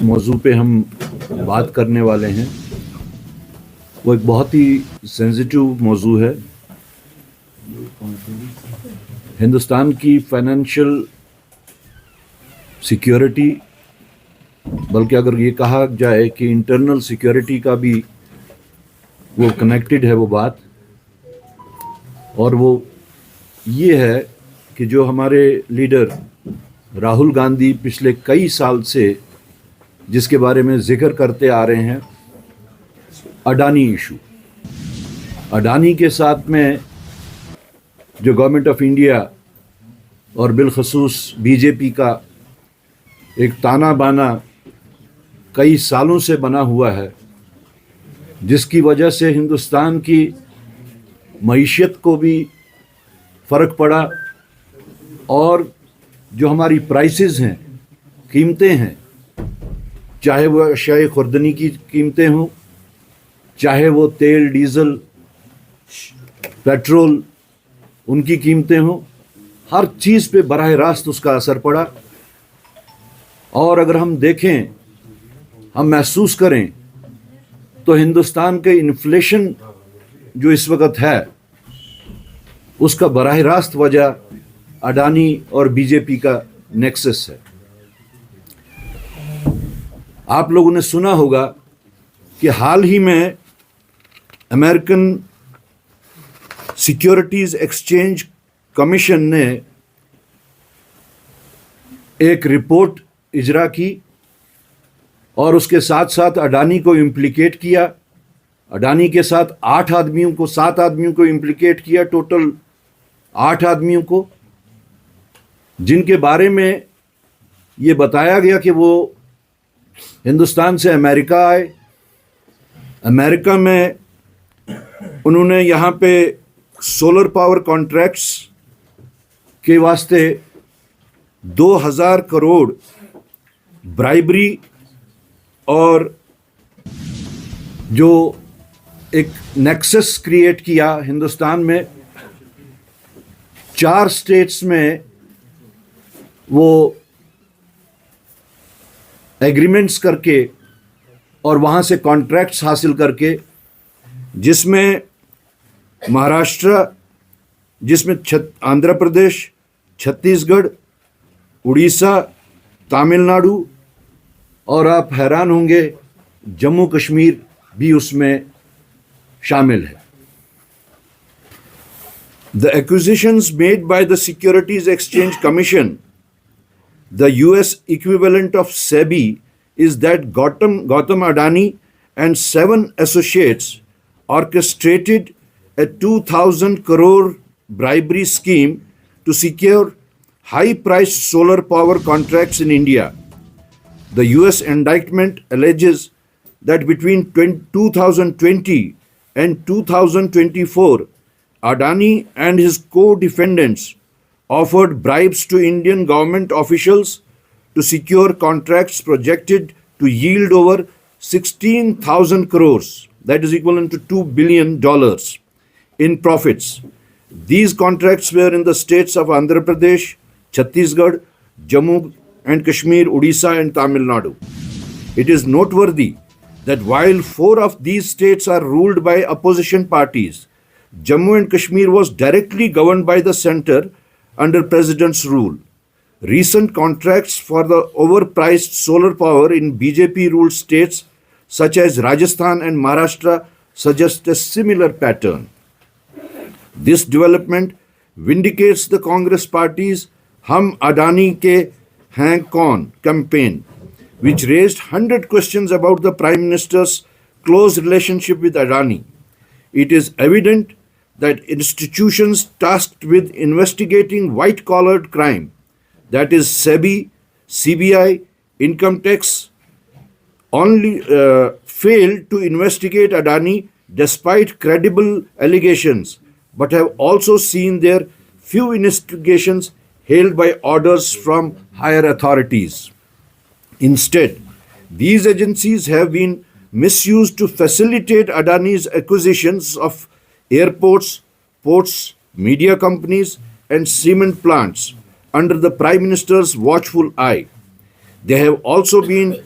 موضوع پہ ہم بات کرنے والے ہیں وہ ایک بہت ہی سینسیٹیو موضوع ہے. ہندوستان کی فائنینشیل سیکیورٹی، بلکہ اگر یہ کہا جائے کہ انٹرنل سیکیورٹی کا بھی وہ کنیکٹڈ ہے وہ بات، اور وہ یہ ہے کہ جو ہمارے لیڈر راہل گاندھی پچھلے کئی سال سے جس کے بارے میں ذکر کرتے آ رہے ہیں، اڈانی ایشو. اڈانی کے ساتھ میں جو گورنمنٹ آف انڈیا اور بالخصوص بی جے پی کا ایک تانا بانا کئی سالوں سے بنا ہوا ہے، جس کی وجہ سے ہندوستان کی معیشت کو بھی فرق پڑا، اور جو ہماری پرائسز ہیں، قیمتیں ہیں، چاہے وہ اشیاء خوردنی کی قیمتیں ہوں، چاہے وہ تیل، ڈیزل، پیٹرول، ان کی قیمتیں ہوں، ہر چیز پہ براہ راست اس کا اثر پڑا. اور اگر ہم دیکھیں، ہم محسوس کریں تو ہندوستان کے انفلیشن جو اس وقت ہے اس کا براہ راست وجہ اڈانی اور بی جے پی کا نیکسس ہے. آپ لوگوں نے سنا ہوگا کہ حال ہی میں امریکن سیکیورٹیز ایکسچینج کمیشن نے ایک رپورٹ اجرا کی اور اس کے ساتھ ساتھ اڈانی کو امپلیکیٹ کیا. اڈانی کے ساتھ 7 آدمیوں کو امپلیکیٹ کیا، ٹوٹل 8 آدمیوں کو، جن کے بارے میں یہ بتایا گیا کہ وہ ہندوستان سے امریکہ آئے. امریکہ میں انہوں نے یہاں پہ سولر پاور کانٹریکٹس کے واسطے 2000 کروڑ برائبری اور جو ایک نیکسس کریٹ کیا ہندوستان میں. 4 اسٹیٹس میں وہ ایگریمنٹس کر کے اور وہاں سے کانٹریکٹس حاصل کر کے، جس میں مہاراشٹر، جس میں آندھرا پردیش، چھتیس گڑھ، اڑیسہ، تامل ناڈو، اور آپ حیران ہوں گے جموں کشمیر بھی اس میں شامل ہے. The acquisitions made by the Securities Exchange Commission, the US equivalent of SEBI, is that Gautam Adani and 7 associates orchestrated a 2,000 crore bribery scheme to secure high-priced solar power contracts in India. The US indictment alleges that between 2020 and 2024, Adani and his co-defendants offered bribes to Indian government officials to secure contracts projected to yield over 16,000 crores, that is equivalent to $2 billion in profits. These contracts were in the states of Andhra Pradesh, Chhattisgarh, Jammu and Kashmir, Odisha and Tamil Nadu. It is noteworthy that while 4 of these states are ruled by opposition parties, Jammu and Kashmir was directly governed by the center under President's rule. Recent contracts for the overpriced solar power in BJP-ruled states such as Rajasthan and Maharashtra suggest a similar pattern. This development vindicates the Congress party's Hum Adani Ke Hain Kaun campaign, which raised 100 questions about the Prime Minister's close relationship with Adani. It is evident that institutions tasked with investigating white-collar crime, that is SEBI, CBI, income tax, only failed to investigate Adani despite credible allegations, but have also seen their few investigations hailed by orders from higher authorities. Instead, these agencies have been misused to facilitate Adani's acquisitions of airports, ports, media companies, and cement plants under the Prime Minister's watchful eye. They have also been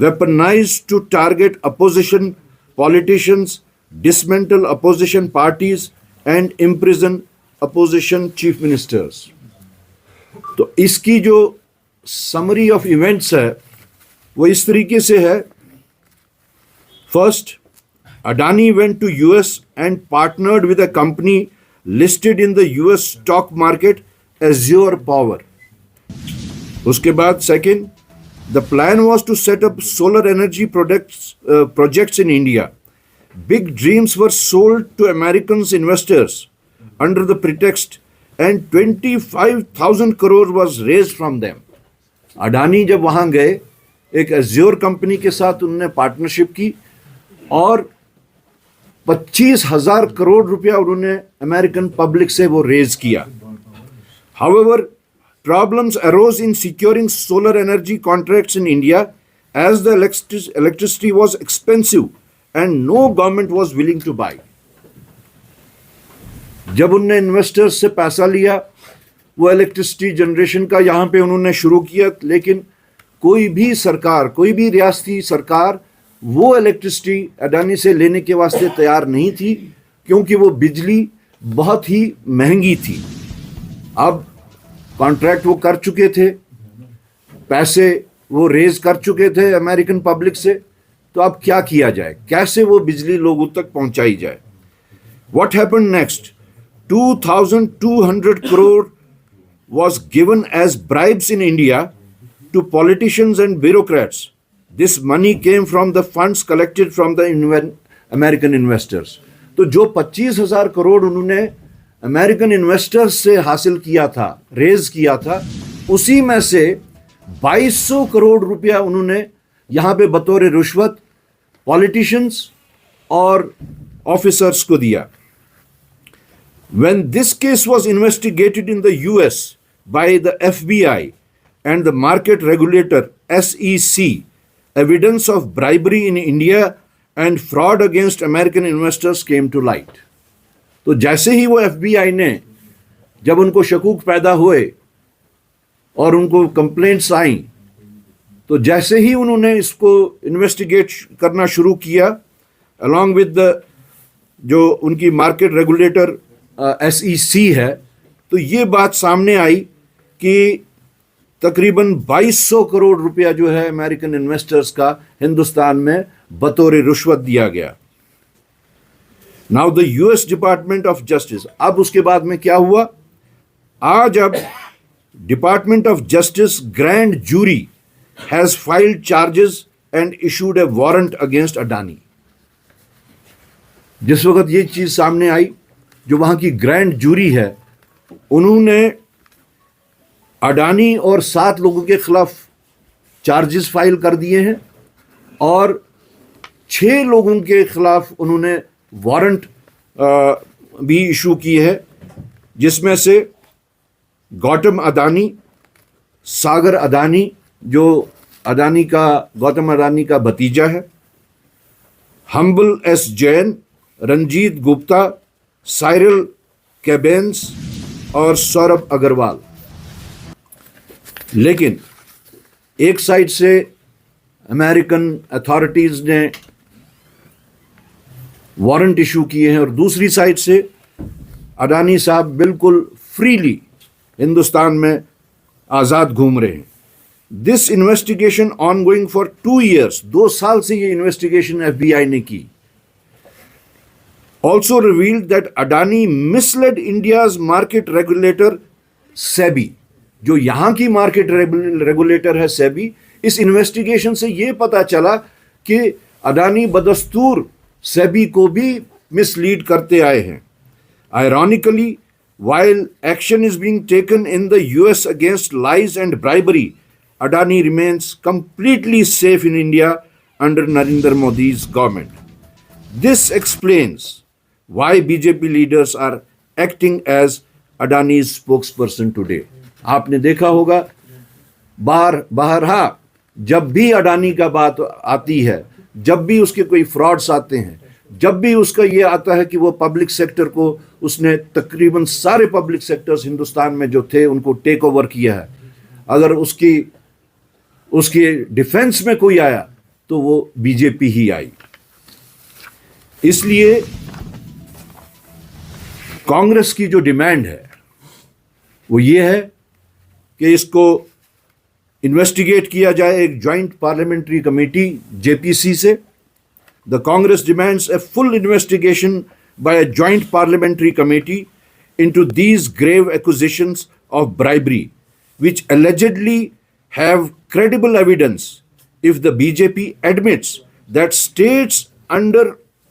weaponized to target opposition politicians, dismantle opposition parties, and imprison opposition chief ministers. تو اس کی جو summary of events ہے وہ اس طریقے سے ہے. First, Adani went to US and partnered with a company listed in the US stock market, Azure Power. اس کے بعد second, the plan was to set up solar energy projects in India. Big dreams were sold to American investors under the pretext and 25,000 crore was raised from them. Adani جب وہاں گئے ایک Azure company کے ساتھ انہوں نے پارٹنرشپ کی اور 25,000 کروڑ روپیہ انہوں نے امریکن پبلک سے وہ ریز کیا. However, problems arose in securing solar energy contracts in India as the electricity was expensive and no government was willing to buy. جب انہوں نے انویسٹرز سے پیسہ لیا وہ الیکٹرسٹی جنریشن کا یہاں پہ انہوں نے شروع کیا, لیکن کوئی بھی سرکار, کوئی بھی ریاستی سرکار وہ الیکٹرسٹی اڈانی سے لینے کے واسطے تیار نہیں تھی کیونکہ وہ بجلی بہت ہی مہنگی تھی. اب کانٹریکٹ وہ کر چکے تھے, پیسے وہ ریز کر چکے تھے امریکن پبلک سے, تو اب کیا کیا جائے, کیسے وہ بجلی لوگوں تک پہنچائی جائے. What happened next? 2,200 crore was given as bribes in India to politicians and bureaucrats. This money came from the funds collected from the American investors. تو جو 25,000 کروڑ انہوں نے امریکن انویسٹرز سے حاصل کیا تھا, ریز کیا تھا, اسی میں سے 2,200 کروڑ روپیہ انہوں نے یہاں پہ بطور رشوت پالیٹیشنز اور آفیسرز کو دیا. When this case was investigated in the US by the FBI and the market regulator SEC, evidence of bribery in India and fraud against American investors came to light. تو جیسے ہی وہ FBI نے جب ان کو شکوک پیدا ہوئے اور ان کو کمپلینٹس آئیں, تو جیسے ہی انہوں نے اس کو انویسٹیگیٹ کرنا شروع کیا along with the جو ان کی مارکیٹ ریگولیٹر SEC ہے, تو یہ بات سامنے آئی کہ تقریباً 2,200 کروڑ روپیہ جو ہے امریکن انویسٹرز کا ہندوستان میں بطور رشوت دیا گیا. Now the US Department of Justice, اب اس کے بعد میں کیا ہوا, آج اب department of justice grand jury has filed charges and issued a warrant against Adani. جس وقت یہ چیز سامنے آئی, جو وہاں کی گرینڈ جوری ہے انہوں نے اڈانی اور 7 لوگوں کے خلاف چارجز فائل کر دیے ہیں اور 6 لوگوں کے خلاف انہوں نے وارنٹ بھی ایشو کی ہے, جس میں سے گوتم اڈانی, ساگر اڈانی جو گوتم اڈانی کا بھتیجا ہے, ہمبل ایس جین, رنجیت گپتا, سائرل کیبینس اور سوربھ اگروال. لیکن ایک سائڈ سے امریکن اتھارٹیز نے وارنٹ ایشو کیے ہیں اور دوسری سائڈ سے اڈانی صاحب بالکل فریلی ہندوستان میں آزاد گھوم رہے ہیں. This investigation ongoing for 2 years, 2 سال سے یہ انویسٹیگیشن FBI نے کی. Also revealed that Adani misled India's market regulator SEBI. جو یہاں کی مارکیٹ ریگولیٹر ہے SEBI, اس انویسٹیگیشن سے یہ پتا چلا کہ اڈانی بدستور SEBI کو بھی مس لیڈ کرتے آئے ہیں. Ironically, while action is being taken in the US against lies and bribery, Adani remains completely safe in India under Narendra Modi's government. This explains why BJP leaders are acting as Adani's spokesperson today. آپ نے دیکھا ہوگا بہرہا جب بھی اڈانی کا بات آتی ہے, جب بھی اس کے کوئی فراڈس آتے ہیں, جب بھی اس کا یہ آتا ہے کہ وہ پبلک سیکٹر کو اس نے تقریباً سارے پبلک سیکٹرز ہندوستان میں جو تھے ان کو ٹیک اوور کیا ہے, اگر اس کی ڈیفینس میں کوئی آیا تو وہ بی جے پی ہی آئی. اس لیے کانگریس کی جو ڈیمانڈ ہے وہ یہ ہے کہ اس کو انویسٹیگیٹ کیا جائے ایک joint parliamentary committee J P C سے. The Congress demands a full investigation by a joint parliamentary committee into these grave accusations of bribery, which allegedly have credible evidence if the BJP admits that states under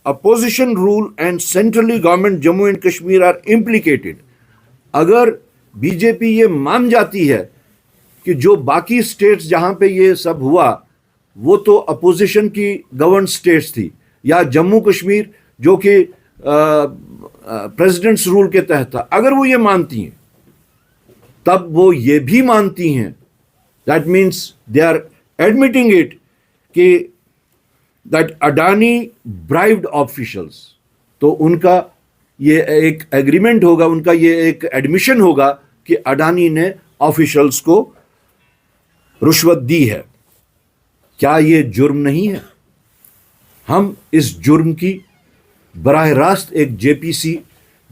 opposition rule and centrally government Jammu and Kashmir are implicated. اگر be J پی یہ مان جاتی ہے کہ جو باقی status جہاں پہ یہ سب ہوا وہ تو اپوزیشن کی گورن اسٹیٹس تھی، یا جموں کشمیر جو کہ پریزیڈنٹس رول کے تحت تھا، اگر وہ یہ مانتی ہیں تب وہ یہ بھی مانتی ہیں، that means they are admitting it کہ دیٹ اڈانی برائبڈ آفیشلس. تو ان کا یہ ایک ایگریمنٹ ہوگا، ان کا یہ ایک ایڈمیشن ہوگا کہ اڈانی نے آفیشلس کو رشوت دی ہے. کیا یہ جرم نہیں ہے؟ ہم اس جرم کی براہ راست ایک J P C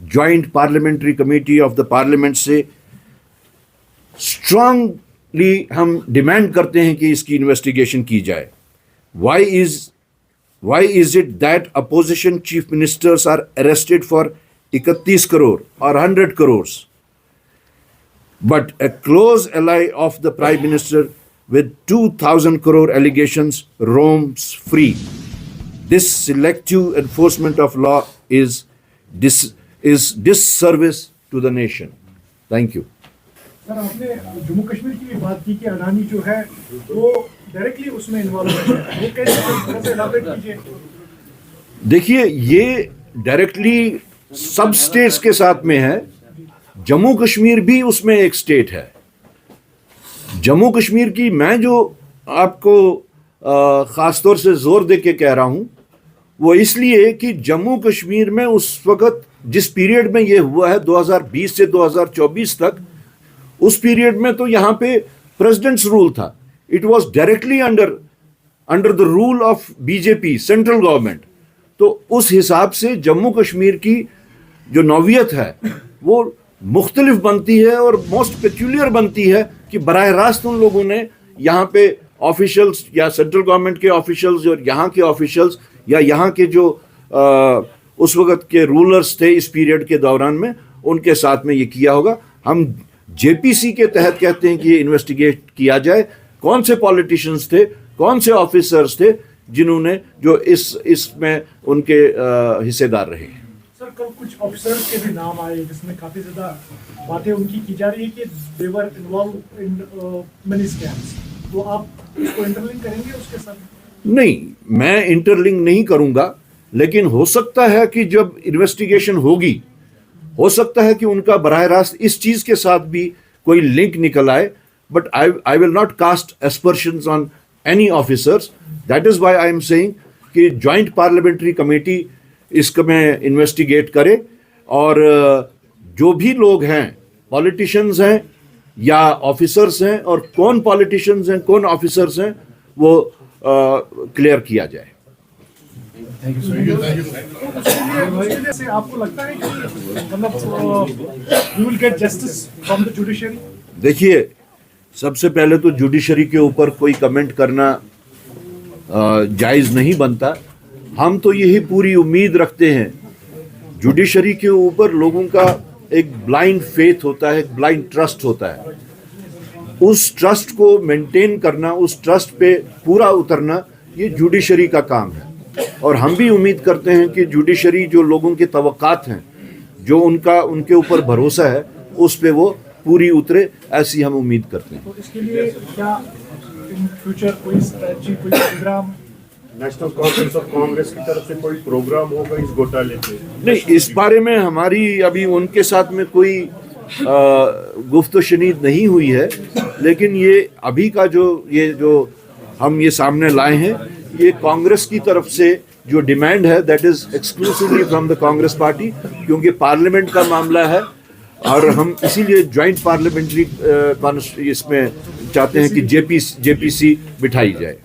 joint parliamentary committee of the parliament سے اسٹرانگلی ہم ڈیمانڈ کرتے ہیں کہ اس کی انویسٹیگیشن کی جائے. Why is it that opposition chief ministers are arrested for 31 crore اور 100 crore, but a close ally of the Prime Minister with 2,000 crore allegations roams free. This selective enforcement of law is disservice to the nation. Thank you. سر آپ نے جموں کشمیر کی بھی بات کی کہ اڈانی جو ہے وہ ڈائریکٹلی اس میں انوالو ہے، وہ کیسے تھوڑا سا الیبریٹ کیجیے. دیکھیے یہ ڈائریکٹلی سب اسٹیٹس کے ساتھ میں ہے. جموں کشمیر بھی اس میں ایک اسٹیٹ ہے. جموں کشمیر کی میں جو آپ کو خاص طور سے زور دے کے کہہ رہا ہوں وہ اس لیے کہ جموں کشمیر میں اس وقت جس پیریڈ میں یہ ہوا ہے 2020 سے 2024 تک، اس پیریڈ میں تو یہاں پہ پریزیڈنٹس رول تھا. It was directly under the rule of B J P central government. تو اس حساب سے جموں کشمیر کی جو نوعیت ہے وہ مختلف بنتی ہے اور موسٹ پیکولیئر بنتی ہے کہ براہ راست ان لوگوں نے یہاں پہ آفیشلز یا سینٹرل گورنمنٹ کے آفیشلز اور یہاں کے آفیشلز یا یہاں کے جو اس وقت کے رولرز تھے اس پیریڈ کے دوران میں، ان کے ساتھ میں یہ کیا ہوگا. ہم جے پی سی کے تحت کہتے ہیں کہ یہ انویسٹیگیٹ کیا جائے کون سے پالیٹیشینز تھے، کون سے آفیسرز تھے جنہوں نے جو اس میں ان کے حصے دار رہے ہیں. سر کل کچھ آفیسرز کے بھی نام آئے جس میں کافی زیادہ باتیں ان کی جا رہی ہے کہ they were involved in many scams. تو آپ اس کو انٹرلنک کریں گے اس کے ساتھ؟ نہیں، میں انٹرلنک نہیں کروں گا، لیکن ہو سکتا ہے کہ جب انویسٹیگیشن ہوگی ہو سکتا ہے کہ ان کا براہ راست اس چیز کے ساتھ بھی کوئی لنک نکل آئے. But I will not cast aspersions on any officers. That is why I am seeing کہ جوائنٹ پارلیمنٹری کمیٹی اس کا میں انویسٹیگیٹ کرے، اور جو بھی لوگ ہیں پالیٹیشنز ہیں یا آفیسرز ہیں، اور کون پالیٹیشنز ہیں کون آفیسرز ہیں وہ کلیئر کیا جائے. آپ کو لگتا ہے کہ مطلب you will get justice from the judiciary؟ دیکھیے سب سے پہلے تو جوڈیشری کے اوپر کوئی کمنٹ کرنا جائز نہیں بنتا. ہم تو یہی پوری امید رکھتے ہیں. جوڈیشری کے اوپر لوگوں کا ایک بلائنڈ فیتھ ہوتا ہے، ایک بلائنڈ ٹرسٹ ہوتا ہے. اس ٹرسٹ کو مینٹین کرنا، اس ٹرسٹ پہ پورا اترنا یہ جوڈیشری کا کام ہے. اور ہم بھی امید کرتے ہیں کہ جوڈیشری جو لوگوں کے توقعات ہیں، جو ان کے اوپر بھروسہ ہے، اس پہ وہ پوری اترے، ایسی ہم امید کرتے ہیں. تو اس کے لیے کیا ان فیوچر کوئی اسٹریٹجی، کوئی پروگرام نیشنل کانفرنس آف کانگریس کی طرف سے کوئی پروگرام ہوگا اس گھوٹالے پہ؟ نہیں، اس بارے میں ہماری ابھی ان کے ساتھ میں کوئی گفت و شنید نہیں ہوئی ہے. لیکن یہ ابھی کا جو ہم یہ سامنے لائے ہیں، یہ کانگریس کی طرف سے جو ڈیمانڈ ہے that is exclusively from the Congress party, کیونکہ پارلیمنٹ کا معاملہ ہے اور ہم اسی لیے جوائنٹ پارلیمنٹری اس میں چاہتے ہیں کہ جے پی سی بٹھائی جائے.